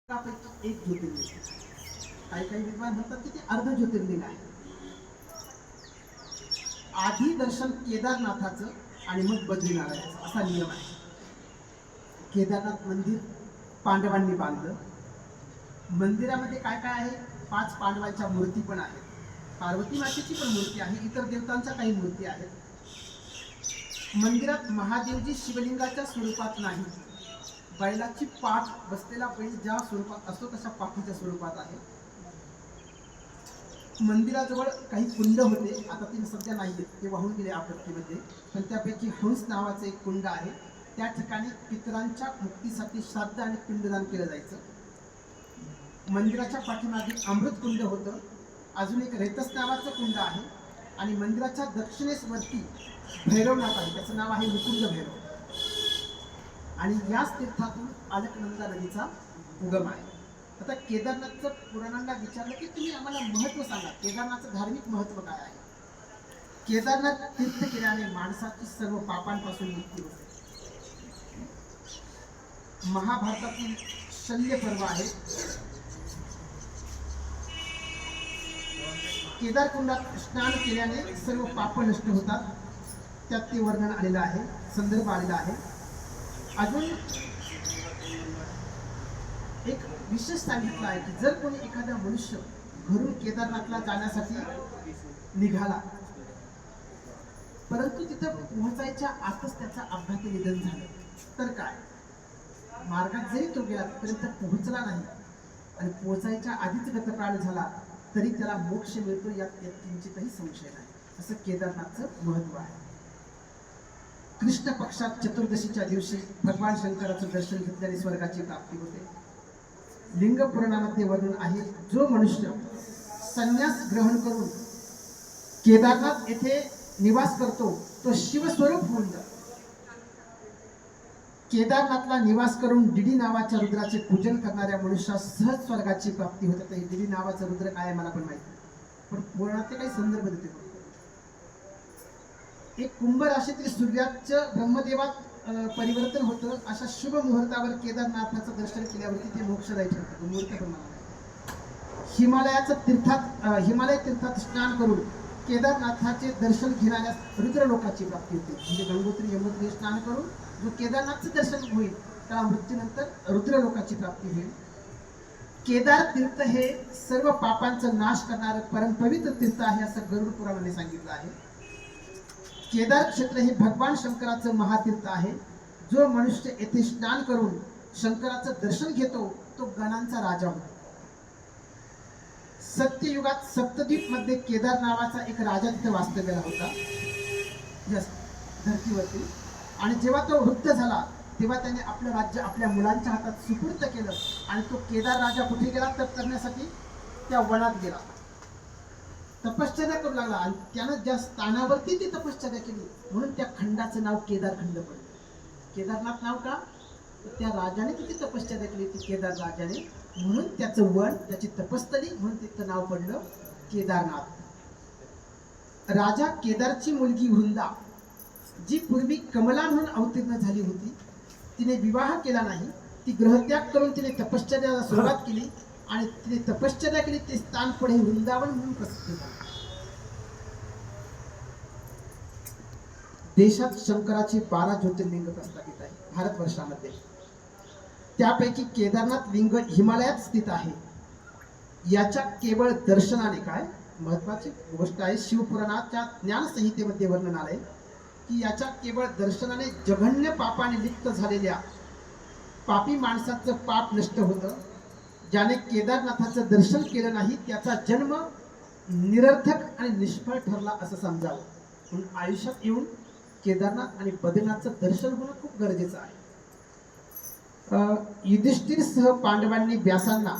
त्यापैकी एक ज्योतिर्लिंग. काही काही विद्वान म्हणतात की ते अर्ध ज्योतिर्लिंग आहे. आधी दर्शन केदारनाथाचं आणि मग बद्रीनारायणाचं असा नियम आहे. केदारनाथ मंदिर पांडवांनी बांधलं. मंदिरामध्ये काय काय आहे? 5 पांडवांच्या मूर्ती पण आहेत. पार्वती मातेची पण मूर्ती आहे. इतर देवतांच्या काही मूर्ती आहेत. मंदिरात महादेवजी शिवलिंगाच्या स्वरूपात नाही, बैलाची पाठ बसलेला बैल ज्या स्वरूपात असतो तशा पाठीच्या स्वरूपात आहे. मंदिराजवळ काही कुंड होते, आता ते सध्या नाही आहेत, ते वाहून गेले आपत्तीमध्ये. पण त्यापैकी हंस नावाचं एक कुंड आहे. त्या ठिकाणी पितरांच्या मुक्तीसाठी श्राद्ध आणि पिंडदान केलं जायचं. मंदिराच्या पाठीमागे अमृत कुंड होतं. अजून एक रेतस नावाचं कुंड आहे. आणि मंदिराच्या दक्षिणेस वरती भैरवनाथ आहे, त्याचं नाव आहे मुकुंद भैरव. आणि याच तीर्थातून अलकनंदा नदीचा उगम आहे. आता केदारनाथचं पुराणांना विचारलं की तुम्ही आम्हाला महत्त्व सांगा, केदारनाथचं धार्मिक महत्त्व काय आहे? केदारनाथ तीर्थ केल्याने माणसाची सर्व पापांपासून मुक्ती होते. महाभारतातील शल्य पर्व आहे. केदार कुंडात स्नान केल्याने सर्व पाप नष्ट होतात, त्यात ते वर्णन आलेलं आहे, संदर्भ आलेला आहे. अजून एक विशेष सांगितलं आहे की जर कोणी एखादा मनुष्य घरून केदारनाथला जाण्यासाठी निघाला, परंतु तिथं पोहोचायच्या आतच त्याचा अपघाती निधन झालं, तर काय? मार्गात जरी तो गेला तिथपर्यंत पोहोचला नाही आणि पोहोचायच्या आधीच गतकाळ झाला तरी त्याला मोक्ष मिळतो, यात किंचितही संशय नाही. असं केदारनाथचं महत्व आहे. कृष्ण पक्षात चतुर्दशीच्या दिवशी भगवान शंकराचं दर्शन घेतल्याने स्वर्गाची प्राप्ती होते. लिंग पुराणामध्ये वर्णन आहे, जो मनुष्य संन्यास ग्रहण करून केदारनाथ येथे निवास करतो तो शिवस्वरूप होऊन जातो. केदारनाथला निवास करून डिडी नावाच्या रुद्राचे पूजन करणाऱ्या मनुष्यास सहज स्वर्गाची प्राप्ती होते. तर डिडी नावाचा रुद्र काय मला पण माहिती नाही, पण पुराणाचे काही संदर्भ देते. एक कुंभ राशीतील सूर्याचं ब्रह्मदेवात परिवर्तन होतं. अशा शुभ मुहूर्तावर केदारनाथाचं दर्शन केल्यावरती ते मोक्षदायी ठरतं. मुहूर्त पण हिमालय तीर्थात स्नान करून केदारनाथाचे दर्शन घेणाऱ्यास रुद्रलोकाची प्राप्ती होते. म्हणजे गंगोत्री यमुनोत्री स्नान करून जो केदारनाथचं दर्शन होईल त्याला मृत्यूनंतर रुद्रलोकाची प्राप्ती होईल. केदार तीर्थ हे सर्व पापांचा नाश करणारं परमपवित्र तीर्थ आहे असं गरुड पुराणाने सांगितलं आहे. केदार क्षेत्र हे भगवान शंकराचं महातीर्थ आहे. जो मनुष्य येथे स्नान करून शंकराचं दर्शन घेतो तो गणांचा राजा होतो. सत्ययुगात सप्तद्वीप मध्ये केदार नावाचा एक राजा तिथे वास्तव्याला होता धर्तीवरती. आणि जेव्हा तो वृद्ध झाला तेव्हा त्याने आपलं राज्य आपल्या मुलांच्या हातात सुपूर्द केलं आणि तो केदार राजा कुठे गेला? तप करण्यासाठी त्या वनात गेला, तपश्चर्या करू लागला. आणि त्यानं ज्या स्थानावरती ती तपश्चर्या केली म्हणून त्या खंडाचं नाव केदार खंड पडलं. केदारनाथ नाव का? त्या राजाने तिथे तपश्चर्या केली ती केदार राजाने, म्हणून त्याचं वन, त्याची तपस्थली, म्हणून तिचं नाव पडलं केदारनाथ. राजा केदारची मुलगी वृंदा, जी पूर्वी कमला म्हणून अवतीर्ण झाली होती, तिने विवाह केला नाही. ती ग्रहत्याग करून तिने तपश्चर्याला सुरुवात केली आणि तिने तपश्चर्या केली. ते स्थान पुढे वृंदावन म्हणून प्रसिद्ध झाले. देशात शंकराची 12 ज्योतिर्लिंग प्रस्थापित आहे भारतवर्षामध्ये. त्यापैकी केदारनाथ लिंग हिमालयात स्थित आहे. याच्या केवळ दर्शनाने, काय महत्वाची गोष्ट आहे, शिवपुराणाच्या ज्ञानसंहितेमध्ये वर्णन आलंय की याच्या केवळ दर्शनाने जघन्य पापाने लिप्त झालेल्या पापी माणसाचं पाप नष्ट होतं. ज्याने केदारनाथाचं दर्शन केलं नाही त्याचा जन्म निरर्थक आणि निष्फळ ठरला असं समजावं. म्हणून आयुष्यात येऊन केदारनाथ आणि बद्रीनाथचं दर्शन होणं खूप गरजेचं आहे. युधिष्ठिरसह पांडवांनी व्यासांना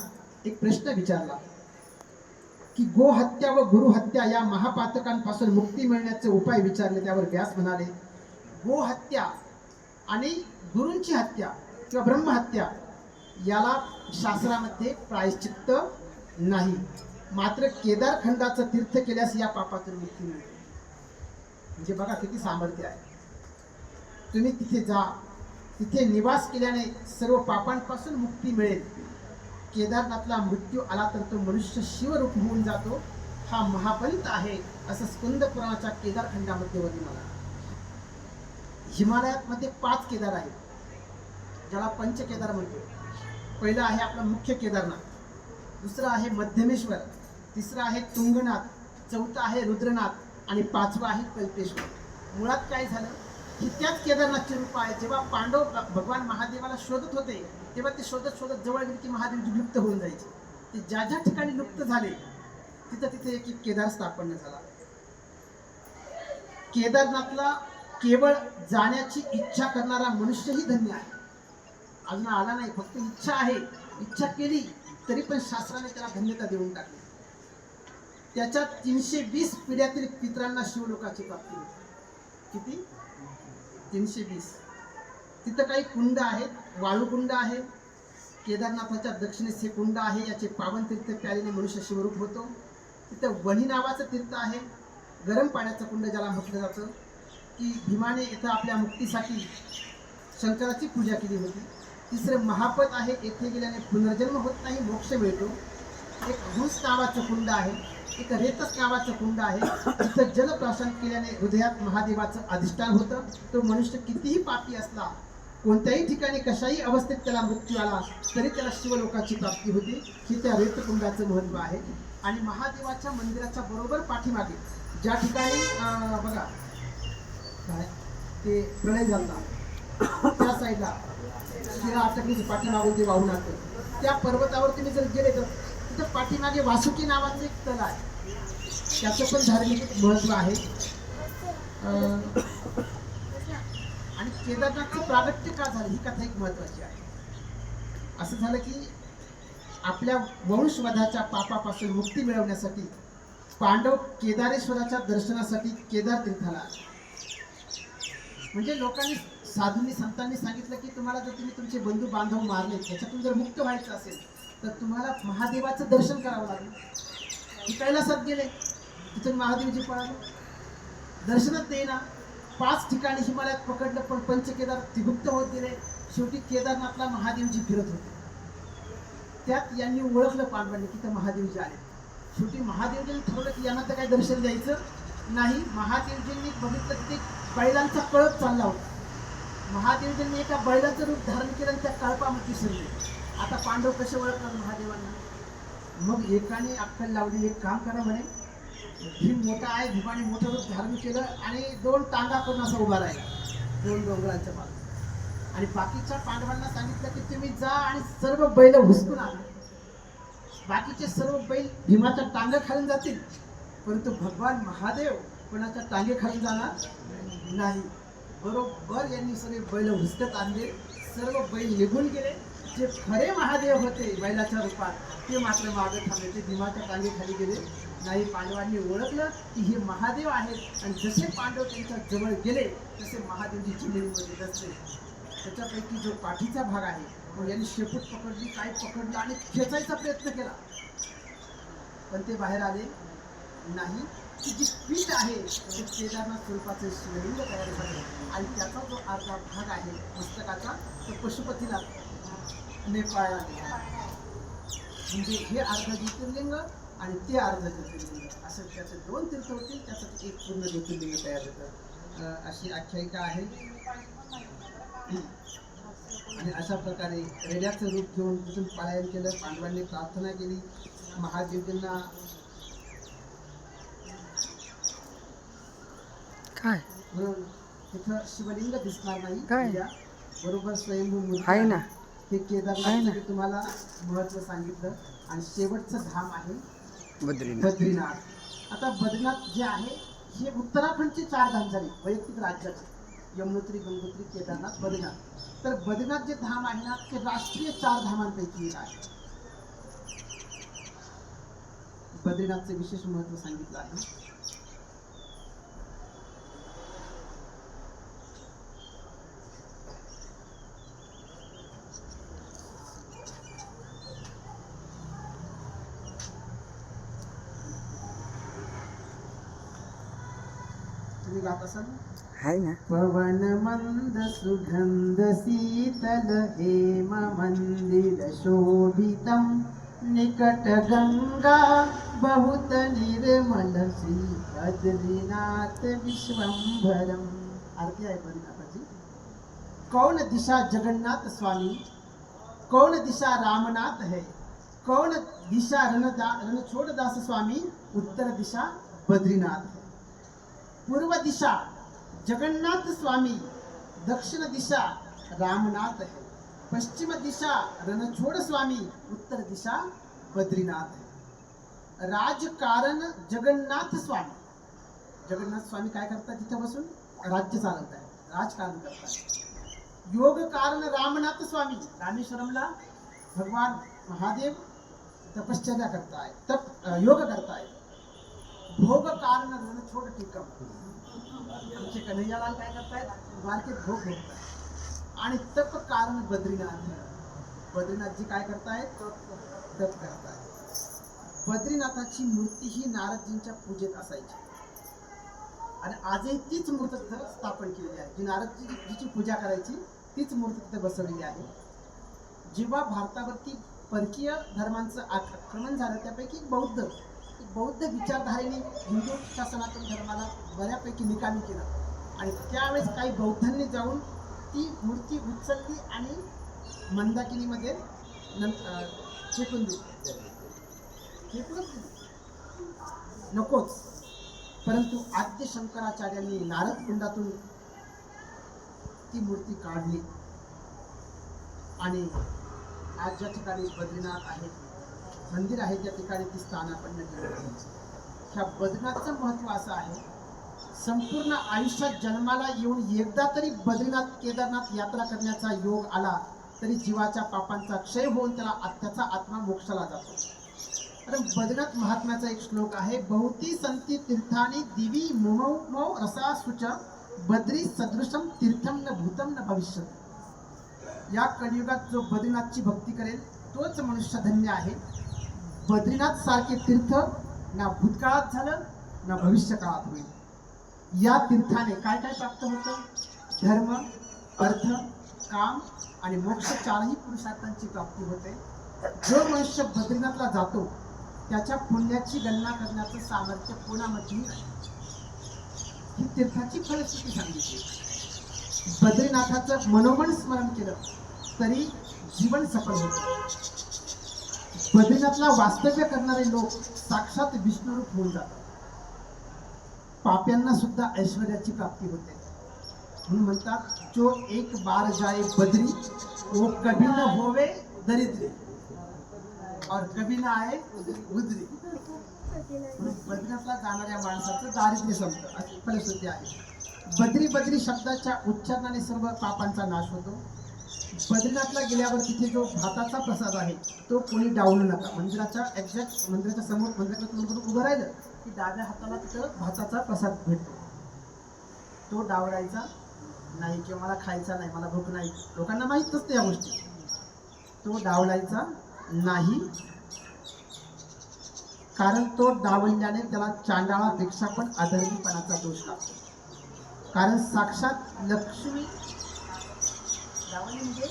एक प्रश्न विचारला की गोहत्या व गुरुहत्या या महापातकांपासून मुक्ती मिळण्याचे उपाय विचारले. त्यावर व्यास म्हणाले, गोहत्या आणि गुरूंची हत्या किंवा ब्रह्महत्या याला शास्त्रामध्ये प्रायश्चित्त नाही, मात्र केदार खंडाचं तीर्थ केल्यास या पापातून मुक्ती मिळते. म्हणजे बघा किती सामर्थ्य आहे. तुम्ही तिथे जा, तिथे निवास केल्याने सर्व पापांपासून मुक्ती मिळेल. केदारनाथला मृत्यू आला तर तो मनुष्य शिवरूप होऊन जातो, हा महापंत आहे असं स्कंद पुराणाच्या केदारखंडामध्ये वर्णन आहे. हिमालयात मध्ये 5 केदार आहेत, ज्याला पंचकेदार म्हणतो. पहिलं आहे आपलं मुख्य केदारनाथ, दुसरं आहे मध्यमेश्वर, तिसरं आहे तुंगनाथ, चौथं आहे रुद्रनाथ आणि 5वं आहे कल्पेश्वर. मुळात काय झालं की त्याच केदारनाथचे रूप आहे. जेव्हा पांडव भगवान महादेवाला शोधत होते तेव्हा ते शोधत शोधत जवळ गेले की महादेवजी लुप्त होऊन जायचे. ते ज्या ज्या ठिकाणी लुप्त झाले तिथं तिथे एक एक केदार स्थापन झाला. केदारनाथला केवळ जाण्याची इच्छा करणारा मनुष्यही धन्य आहे. अजून आला नाही, फक्त इच्छा आहे, इच्छा केली तरी पण शास्त्राने त्याला धन्यता देऊन टाकली. त्याच्या 320 पिढ्यातील पितरांना शिवलोकाची प्राप्ती होती. किती? 320. तिथं काही कुंड आहेत, वाळूकुंड आहे. केदारनाथाच्या दक्षिणेस हे कुंड आहे, याचे पावन तीर्थ प्यायल्याने मनुष्य शिवरूप होतो. तिथं वणी नावाचं तीर्थ आहे, गरम पाण्याचं कुंड ज्याला म्हटलं जातं, की भीमाने इथं आपल्या मुक्तीसाठी शंकराची पूजा केली होती. तिसरं महापद आहे, येथे गेल्याने पुनर्जन्म होत नाही, मोक्ष मिळतो. एक हंस नावाचं कुंड आहे, एक रेतस नावाचं कुंड आहे, तिथं जलप्राशन केल्याने हृदयात महादेवाचं अधिष्ठान होतं. तो मनुष्य कितीही पापी असला, कोणत्याही ठिकाणी कशाही अवस्थेत त्याला मृत्यू आला तरी त्याला शिवलोकाची प्राप्ती होती. ही त्या रेतकुंडाचं महत्व आहे. आणि महादेवाच्या मंदिराच्या बरोबर पाठीमागे ज्या ठिकाणी बघा काय ते प्रलय झाला त्या साईडला शिरा अटकलीची पाठीमागून ते वाहून आणतं, त्या पर्वतावर तुम्ही जर गेले तर तिथं पाठीमागे वासुकी नावाचं एक तळ आहे, त्याचं पण धार्मिक महत्व आहे. आणि केदारनाथचं प्रागट्य का झालं ही कथा एक महत्वाची आहे. असं झालं की आपल्या वंशवधाच्या पापापासून मुक्ती मिळवण्यासाठी पांडव केदारेश्वराच्या दर्शनासाठी केदार तीर्थाला. म्हणजे लोकांनी साधूंनी संतांनी सांगितलं की तुम्हाला जर तुम्ही तुमचे बंधू बांधव मारले, त्याच्यातून जर मुक्त व्हायचं असेल तर तुम्हाला महादेवाचं दर्शन करावं लागेल. ती कैलासात गेले, तिथून महादेवजी पळाले, दर्शनच देईना. 5 ठिकाणी हिमालयात पकडलं पण पंचकेदार गुप्त होत गेले. शेवटी केदारनाथला महादेवजी फिरत होते. त्यात यांनी ओळखलं पांडवांनी की ते महादेवजी आले. शेवटी महादेवजींनी ठरवलं की यांना तर काही दर्शन द्यायचं नाही. महादेवजींनी बघितलं की ते बैलांचा कळप चालला होता. महादेवजींनी एका बैलाचं रूप धारण केलं आणि त्या कळपामध्ये शिरले. आता पांडव कसे ओळखणार महादेवांना? मग एकाने अक्कल लावली, एक काम करा म्हणे, भीम मोठा आहे, भीमाने मोठं रूप धारण केलं आणि 2 टांगा करून असं उभा राहिला 2 डोंगरांच्या मागे. आणि बाकीच्या पांडवांना सांगितलं की तुम्ही जा आणि सर्व बैल हुसकून आणा. बाकीचे सर्व बैल भीमाच्या टांगे खालून जातील, परंतु भगवान महादेव कोणाच्या टांगे खालून जाणार नाही. बरोबर यांनी सगळे बैल हुसकत आणले. सर्व बैल निघून गेले. जे खरे महादेव होते बैलाच्या रूपात ते मात्र मागे थांबले, ते भीमाच्या टांगे खाली गेले नाही. पांडवांनी ओळखलं की हे महादेव आहेत आणि जसे पांडव त्यांच्या जवळ गेले तसे महादेवजी जमिनीमध्ये बसले. त्याच्यापैकी जो पाठीचा भाग आहे मग यांनी शेपूट पकडली, काय पकडलं आणि खेचायचा प्रयत्न केला, पण ते बाहेर आले नाही. की जी पीठ आहे ते केदारनाथ स्वरूपाचे शिवलिंग तयार झाले आणि त्याचा जो अर्धा भाग आहे पुस्तकाचा तो पशुपतीला नेपाळला गेला. म्हणजे हे अर्ध ज्योतिर्लिंग आणि ते अर्ध ज्योतिर्लिंग असं त्याचे 2 तीर्थ होतील, त्यासाठी एक पूर्ण ज्योतिर्लिंग तयार होतं. अशी आख्यायिका आहे. आणि अशा प्रकारे रेड्याचं रूप घेऊन तिथून पलायन केलं. पांडवांनी प्रार्थना केली महादेवजींना. काय तिथं शिवलिंग दिसणार नाही, बरोबर स्वयंभू मूर्ती आहे ना. हे केदारनाथ तुम्हाला महत्व सांगितलं. आणि शेवटचं धाम आहे बद्रीनाथ. आता बद्रीनाथ जे आहे हे उत्तराखंडचे 4 धाम झाले वैयक्तिक राज्याचे, यमुनोत्री, गंगोत्री, केदारनाथ, बद्रीनाथ. तर बद्रीनाथ जे धाम आहे ना ते राष्ट्रीय 4 धामांपैकी एक आहे. बद्रीनाथचे विशेष महत्व सांगितलं आहे. तुम्ही जात असाल हाय ना. पवन मंद सुगंध शीतल हेम मंदिर शोभितम निकट गंगा बहुत निर्मल श्री बद्रीनाथ विश्वंभरम. आरती आहे बद्रीनाथाची. कौन दिशा जगन्नाथ स्वामी, कौन दिशा रामनाथ है, कौन दिशा रणछोड़ दास स्वामी, उत्तर दिशा बद्रीनाथ है. पूर्व दिशा जगन्नाथ स्वामी, दक्षिण दिशा रामनाथ है, पश्चिम दिशा रणछोड़ स्वामी, उत्तर दिशा बद्रीनाथ है. राजकारण जगन्नाथ स्वामी. जगन्नाथ स्वामी काय करतात? तिथे बसून राज्य चालवत आहेत, राजकारण करतात. योग कारण रामनाथ स्वामी, रामेश्वरमला भगवान महादेव तपश्चर्या करताय, योग करताय. भोग कारण रणछोड़ टिकम, आमचे कन्हैयालाल काय करतायत? द्वारकेत भोग भोगतायत. आणि तप कारण बद्रीनाथ, बद्रीनाथजी काय करतायत? तप करतायत. बद्रीनाथाची मूर्ती ही नारदजींच्या पूजेत असायची आणि आजही तीच मूर्ती तिथं स्थापन केलेली आहे. जी नारदजी जिची पूजा करायची तीच मूर्ती तिथे बसवलेली आहे. जेव्हा भारतावरती परकीय धर्मांचं आक्रमण झालं त्यापैकी बौद्ध विचारधारेने हिंदू सनातन धर्माला बऱ्यापैकी निकामी केलं आणि त्यावेळेस काही बौद्धांनी जाऊन ती मूर्ती उचलली आणि मंदाकिनीमध्ये फेकून दिली. नकोच. परंतु आद्य शंकराचार्यांनी नारद कुंडातून ती मूर्ती काढली आणि आज ज्या ठिकाणी बद्रीनाथ आहे, मंदिर आहे, त्या ठिकाणी ती स्थानापन्न केली. ह्या बद्रीनाथचं महत्व असं आहे, संपूर्ण आयुष्यात जन्माला येऊन एकदा तरी बद्रीनाथ केदारनाथ यात्रा करण्याचा योग आला तरी जीवाच्या पापांचा क्षय होऊन त्याचा आत्मा मोक्षाला जातो. कारण बद्रीनाथ महात्म्याचा एक श्लोक आहे, बहुती संती तीर्थानी दिवी मुमौ रसा सुच बद्री सदृशम तीर्थम न भूतम न भविष्यत. या कलियुगात जो बद्रीनाथची भक्ती करेल तोच मनुष्य धन्य आहे. बद्रीनाथ सारखे तीर्थ ना भूतकाळात झालं ना भविष्य काळात होईल. या तीर्थाने काय काय प्राप्त होतं? धर्म, अर्थ, काम आणि मोक्ष चारही पुरुषार्थांची प्राप्ती होते. जो मनुष्य बद्रीनाथला जातो त्याच्या पुण्याची गणना करण्याचं सामर्थ्य कोणामध्येही नाही. ही तीर्थाची फलश्रुती सांगितली. बद्रीनाथाचं मनोमन स्मरण केलं तरी जीवन सफल होतं. बद्रीनाथला वास्तव्य करणारे लोक साक्षात विष्णुरूप होऊन जातात. पाप्यांना सुद्धा ऐश्वर्याची प्राप्ती होते. म्हणून म्हणतात, जो एक बार जाए बद्री वो कभी न होवे दरिद्री और कभी न आए उदरी. बद्रीनाथला जाणाऱ्या माणसाचं दारिद्र्य संपतं अशी फलश्रुती आहे. बद्री बद्री शब्दाच्या उच्चारणाने सर्व पापांचा नाश होतो. बद्रीनाथला गेल्यावर तिथे जो भाताचा प्रसाद आहे तो कोणी डावलू नका. मंदिराच्या एक्झॅक्ट मंदिराच्या समोर मंदिराच्या उभं राहिलं की डाव्या हाताला तिथं भाताचा प्रसाद भेटतो. तो डावलायचा नाही किंवा मला खायचा नाही, मला भूक नाही, लोकांना माहीत नसते या गोष्टी. तो डावलायचा नाही, कारण तो डावलल्याने त्याला चांडाळापेक्षा पण अधर्मीपणाचा दोष लागतो. कारण साक्षात लक्ष्मी डावली म्हणजे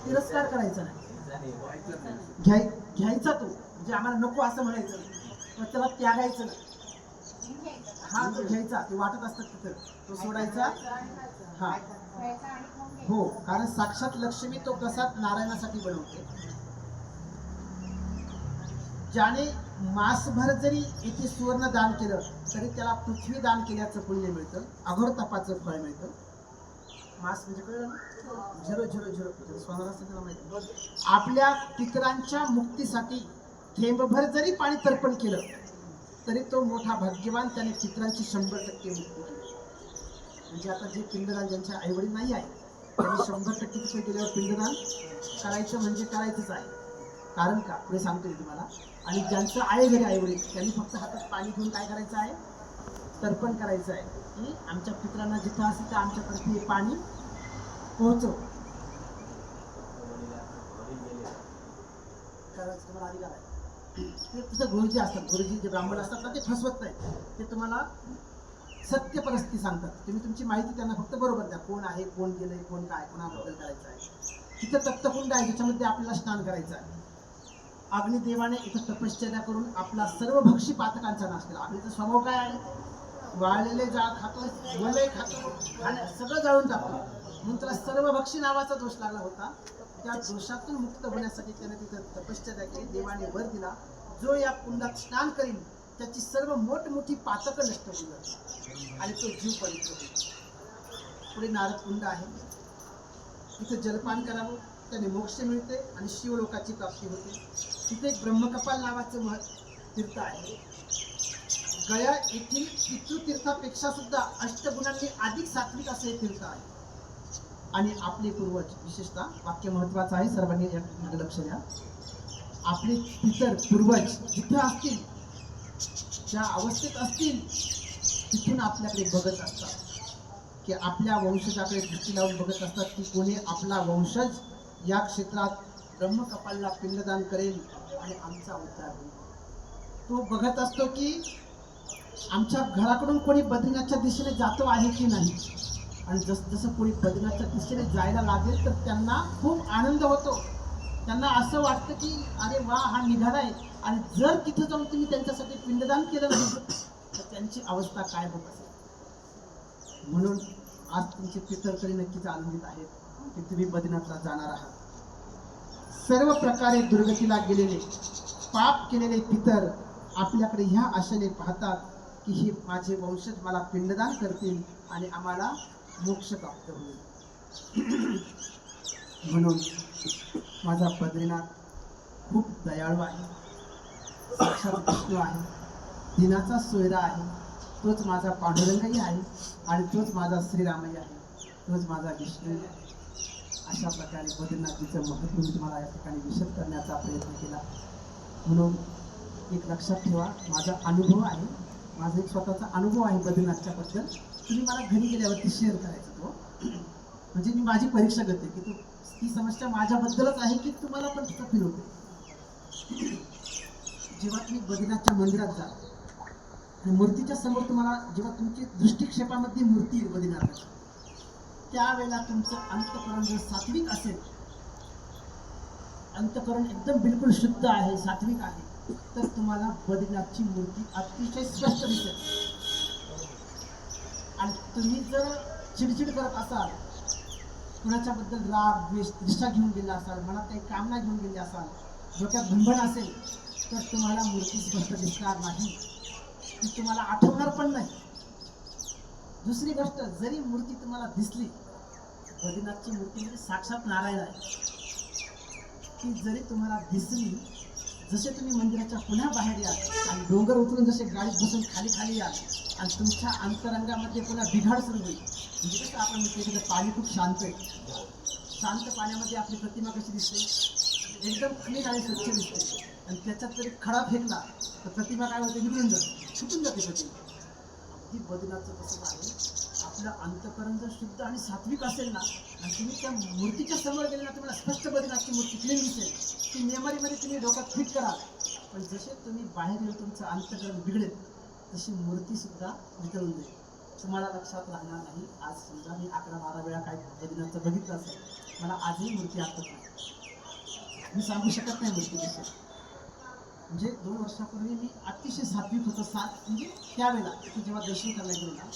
तिरस्कार करायचा नाही, घ्यायचा तो म्हणजे आम्हाला नको असं म्हणायचं नाही, त्याला त्यागायचं नाही. हा तो घ्यायचा, ते वाटत असतात तिथं, तो सोडायचा. हा हो, कारण साक्षात लक्ष्मी तो प्रसाद नारायणासाठी बनवते. ज्याने मासभर जरी इथे सुवर्ण दान केलं तरी त्याला पृथ्वी दान केल्याचं पुण्य मिळतं, अघोर तपाचं फळ मिळतं. मास म्हणजे कळलं ना, 000 सोनार असतं त्याला माहिती. आपल्या पितरांच्या मुक्तीसाठी थेंबभर जरी पाणी तर्पण केलं तरी तो मोठा भाग्यवान, त्याने पितरांची 100% मुक्ती केली. म्हणजे आता जे पिंडदान ज्यांच्या आईवडील नाही आहे त्यांनी 100% तिथे गेल्यावर पिंडदान करायचं म्हणजे करायचंच आहे. कारण का पुढे सांगतो मी तुम्हाला. आणि ज्यांचं आहे घरी आईवडील त्यांनी फक्त हातात पाणी घेऊन काय करायचं आहे? तर्पण करायचं आहे की आमच्या पितरांना जिथं असेल तर आमच्याकडे हे पाणी पोहोचव. करायचं तुम्हाला अधिकार आहे. ते तिथं गुरुजी असतात, गुरुजी जे ब्राह्मण असतात ना ते फसवत नाही, ते तुम्हाला सत्य परिस्थिती सांगतात. तुम्ही तुमची माहिती त्यांना फक्त बरोबर द्या, कोण आहे, कोण गेलंय, कोण काय, कोणाबद्दल करायचं आहे. तिथं तप्तकुंड आहे, त्याच्यामध्ये आपल्याला स्नान करायचं आहे. अग्निदेवाने इथं तपश्चर्या करून आपला सर्व भक्षी पातकांचा नाश केला. अग्नीचा स्वभाव काय आहे? वाळलेले जाळ खातो, वलय खातो, सगळं जाळून टाकतो. म्हणून त्याला सर्व भक्षी नावाचा दोष लागला होता. त्या दोषातून मुक्त होण्यासाठी त्याने तिथं तपश्चर्या केली. देवाने वर दिला, जो या कुंडात स्नान करील त्याची सर्व मोठमोठी पातकं नष्ट होईल आणि तो जीव पवित्र होईल. पुढे नारद कुंड आहे, तिथे जलपान करावं, त्याने मोक्ष मिळते आणि शिवलोकाची प्राप्ती होते. तिथे एक ब्रह्मकपाल नावाचं तीर्थ आहे. गया येथील पितृतीर्थापेक्षा सुद्धा अष्टगुणांनी अधिक सात्विक असे हे तीर्थ आहे. आणि आपले पूर्वज, विशेषतः वाक्य महत्वाचं आहे, सर्वांनी लक्ष द्या. आपले पितर पूर्वज जिथे असतील, ज्या अवस्थेत असतील, तिथून आपल्याकडे बघत असतात, की आपल्या वंशजाकडे दृष्टी लावून बघत असतात की कोणी आपला वंशज या क्षेत्रात ब्रह्मकपालला पिंडदान करेल आणि आमचा उद्धार होईल. तो बघत असतो की आमच्या घराकडून कोणी बद्रीनाथच्या दिशेने जातो आहे की नाही. आणि जसं कोणी बद्रीनाथच्या दिशेने जायला लागेल तर त्यांना खूप आनंद होतो. त्यांना असं वाटतं की अरे वा, हा निघालाय. आणि जर तिथे जाऊन तुम्ही त्यांच्यासाठी पिंडदान केलं नाही तर त्यांची अवस्था काय होत असेल. म्हणून आज तुमचे पितर तरी नक्कीच आनंदित आहेत की तुम्ही बद्रीनाथला जाणार आहात. सर्व प्रकारे दुर्गतीला गेलेले, पाप केलेले पितर आपल्याकडे ह्या आशेने पाहतात की हे माझे वंशज मला पिंडदान करतील आणि आम्हाला मोक्ष प्राप्त होईल. म्हणून माझा बद्रीनाथ खूप दयाळू आहे, साक्षात विष्णू आहे, दिनाचा सोयरा आहे. तोच माझा पांडुरंगही आहे आणि तोच माझा श्रीरामही आहे, तोच माझा विष्णू आहे. अशा प्रकारे बद्रीनाथजीचं महत्त्व मी तुम्हाला या ठिकाणी विशद करण्याचा प्रयत्न केला. म्हणून एक लक्षात ठेवा, माझा अनुभव आहे, माझा एक स्वतःचा अनुभव आहे बद्रीनाथच्या बद्दल. तुम्ही मला घरी गेल्यावरती शेअर करायचा तो, म्हणजे मी माझी परीक्षा करते की ती समस्या माझ्याबद्दलच आहे की तुम्हाला पण तिथं फील होते. जेव्हा तुम्ही बद्रीनाथच्या मंदिरात जा आणि मूर्तीच्या समोर तुम्हाला जेव्हा तुमची दृष्टिक्षेपामध्ये मूर्ती आहे बद्रीनाथाची, त्यावेळेला तुमचं अंतःकरण जर सात्विक असेल, अंतःकरण एकदम बिलकुल शुद्ध आहे, सात्विक आहे, तर तुम्हाला बद्रीनाथची मूर्ती अतिशय स्पष्ट दिसेल. आणि तुम्ही जर चिडचिड करत असाल, कुणाच्याबद्दल राग द्वेष ईर्ष्या घेऊन गेला असाल, मनात काही कामना घेऊन गेली असाल, डोक्यात भंभण असेल, तर तुम्हाला मूर्ती स्पष्ट दिसणार नाही, ती तुम्हाला आठवणार पण नाही. दुसरी गोष्ट, जरी मूर्ती तुम्हाला दिसली, बद्रीनाथची मूर्ती म्हणजे साक्षात नारायण आहे, ती जरी तुम्हाला दिसली, जसे तुम्ही मंदिराच्या पुन्हा बाहेर याल आणि डोंगर उतरून जसे गाडीत बसून खाली खाली याल आणि तुमच्या अंतरंगामध्ये पुन्हा बिघाड सुरू होईल. म्हणजे कसं आपण म्हणतो पाणी खूप शांत आहे, शांत पाण्यामध्ये आपली प्रतिमा कशी दिसते, एकदम क्लीन आणि स्वच्छ दिसते. आणि त्याच्यात जरी खडा फेकला तर प्रतिमा काय होते, निघून जाते, सुटून जाते प्रतिमा. अगदी बद्रीनाथचं तसंच आहे. आपलं अंतःकरण जर शुद्ध आणि सात्विक असेल ना, आणि तुम्ही त्या मूर्तीच्या समोर गेले ना, तुम्हाला स्पष्ट बद्रीनाथची मूर्ती क्लीन दिसेल. ती मेमरीमध्ये तुम्ही डोक्यात फिट कराल. पण जसे तुम्ही बाहेर येऊन तुमचं अंतःकरण बिघडेल, तशी मूर्ती सुद्धा वितळून जाईल, तुम्हाला लक्षात राहणार नाही. आज समजा मी 11-12 वेळा काय बद्रीनाथचं बघितलं असेल, मला आजही मूर्ती आठवत नाही, मी सांगू शकत नाही मूर्ती दिसेल. म्हणजे 2 वर्षापूर्वी मी अतिशय सात्विक होतो, म्हणजे त्यावेळेला जेव्हा दर्शन करायला गेलो ना,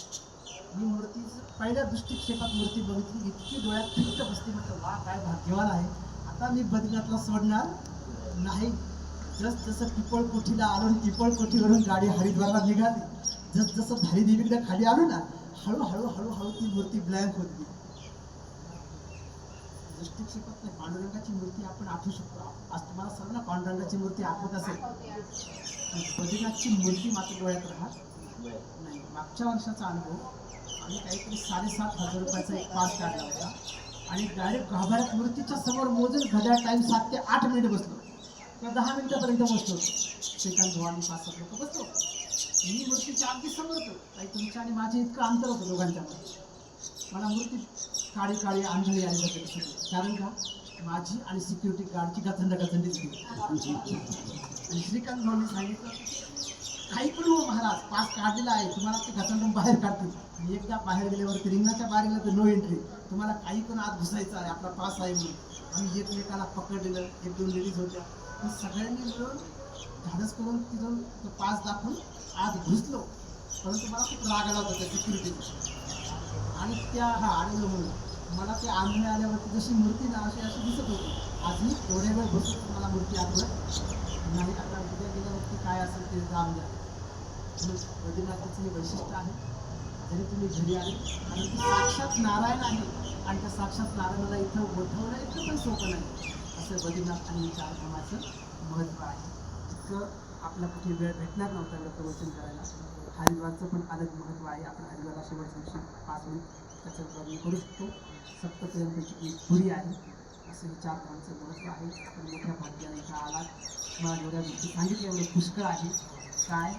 मी मूर्ती पहिल्या दृष्टिक्षेपात मूर्ती बघितली, इतकी डोळ्यात फिट बसली, म्हटलं वा काय भाग्यवान आहे, आता मी बद्रीनाथला सोडणार नाही. जसं पिपळकोठीला आलो, पिपळकोठीवरून गाडी हरिद्वारला निघाली, जसं धारी देवीकडे खाली आलो ना, हळूहळू ती मूर्ती ब्लँक होती. दृष्टिक्षेपात नाही, पांडुरंगाची मूर्ती आपण आठवू शकतो. आज तुम्हाला सर्वांना पांडुरंगाची मूर्ती आठवत असेल, बद्रीनाथची मूर्ती मात्र डोळ्यात राहत नाही. मागच्या वर्षाचा अनुभव, आम्ही काहीतरी 7,500 रुपयाचा एक पास काढला होता आणि डायरेक्ट गाभाऱ्यात मूर्तीच्या समोर मोजून घड्याळ टाईम 7 ते 8 मिनिट बसलो किंवा 10 मिनिटापर्यंत बसलो. श्रीकांत भवानी 5-7 लोक बसलो. मी मूर्तीच्या अगदी समोर होतो, काही तुमच्या आणि माझे इतकं अंतर होतं दोघांच्यामध्ये. मला मूर्ती काळी काळी आंधळी आली जाते, कारण का माझी आणि सिक्युरिटी गार्डची गचंडी दिली. आणि श्रीकांत भाऊनी सांगितलं काही पण हो महाराज, पास काढलेला आहे, तुम्हाला ते घसरडून बाहेर काढतील. आणि एकदा बाहेर गेल्यावरती रिंगणाच्या बाहेर गेलं तर नो एंट्री. तुम्हाला काही पण आत घुसायचं आहे, आपला पास आहे म्हणून. आम्ही एकमेकाला पकडलेलं, एक दोन लेडीज होत्या, पण सगळ्यांनी मिळून धाडस करून तिथून तो पास दाखवून आत घुसलो. परंतु मला खूप राग आला होता त्या सिक्युरिटीचा. आणि त्या आलेलो म्हणून मला ते आंधळे आल्यावरती जशी मूर्ती ना अशी अशी दिसत होती. आजही एवढ्या वेळ बसून मला मूर्ती आठवत नाही. आता उद्या गेल्यावरती काय असेल ते जाऊन द्या. म्हणून बद्रीनाथाचं हे वैशिष्ट्य आहे. जरी तुम्ही घरी आले आणि ती साक्षात नारायण आहे, आणि त्या साक्षात नारायणाला इथं उठवणं इतकं पण सोपं नाही. असं बद्रीनाथ आणि चारधामाचं महत्त्व आहे. इतकं आपला कुठे वेळ भेटणार नव्हता एवढं प्रवचन करायला. हरिद्वारचं पण अलग महत्त्व आहे. आपण हरिद्वारला शेवटच्या दिवशी 5 मिनिट त्याचं वर्णन करू शकतो. सप्तपर्यंतची एक पुरी आहे, असं हे चारधामांचं महत्त्व आहे. आपण मोठ्या भाग्याने इथं आलात. मला एवढ्या गोष्टी सांगितल्या, एवढं पुष्कळ आहे. काय